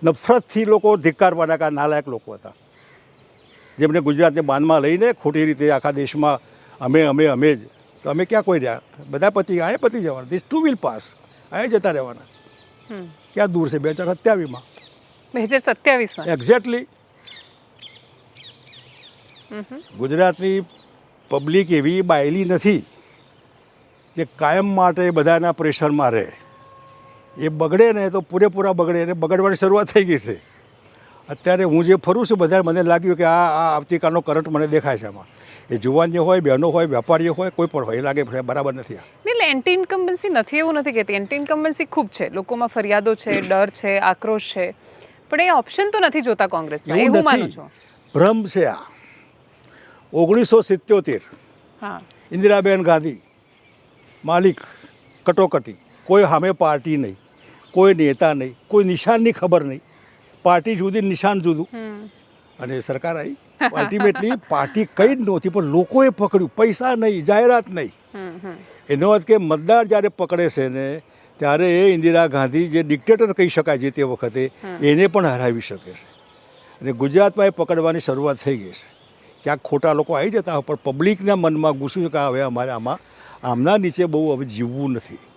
નફરતથી લોકો ધિક્કારવાના કા નાલાયક લોકો હતા, જેમને ગુજરાતને બાનમાં લઈને ખોટી રીતે આખા દેશમાં અમે જ, તો અમે ક્યાં કોઈ રહ્યા? બધા અહીંયા પતી જવાના. ધીસ ટુ વિલ પાસ, અહીંયા જતા રહેવાના. ક્યાં દૂર છે? 2027માં 2027માં એક્ઝેક્ટલી. ગુજરાતની પબ્લિક એવી બાયલી નથી કે કાયમ માટે બધાના પ્રેશરમાં રહે. એ બગડે ને તો પૂરેપૂરા બગડે, અને બગડવાની શરૂઆત થઈ ગઈ છે. અત્યારે હું જે ફરું છું બધા મને લાગ્યું કે આ આવતીકાલનો કરંટ મને દેખાય છે આમાં. એ જુવાન જે હોય, બહેનો હોય, વેપારીઓ હોય, કોઈ પણ હોય, એ લાગે બરાબર નથી. એટલે એન્ટી ઇન્કમ્બન્સી નથી એવું નથી કહેતી, એન્ટી ઇન્કમ્બન્સી ખૂબ છે, લોકોમાં ફરિયાદો છે, ડર છે, આક્રોશ છે, પણ એ ઓપ્શન તો નથી જોતા કોંગ્રેસમાં, એ હું માનું છું. ભ્રમ છે આ. 1977 હા, ઇન્દિરાબેન ગાંધી માલિક કટોકટી, કોઈ સામે પાર્ટી નહીં, કોઈ નેતા નહીં, કોઈ નિશાનની ખબર નહીં, પાર્ટી જુદી નિશાન જુદું, અને સરકાર આવી. અલ્ટિમેટલી પાર્ટી કઈ જ નહોતી, પણ લોકોએ પકડ્યું. પૈસા નહીં, જાહેરાત નહીં. એનો અર્થ કે મતદાર જ્યારે પકડે છે ને ત્યારે એ ઇન્દિરા ગાંધી જે ડિક્ટેટર કહી શકાય છે તે વખતે, એને પણ હરાવી શકે છે. અને ગુજરાતમાં એ પકડવાની શરૂઆત થઈ ગઈ છે. ક્યાંક ખોટા લોકો આવી જતા હોય, પણ પબ્લિકના મનમાં ઘૂસ્યું કે હવે અમારે આમના નીચે બહુ હવે જીવવું નથી.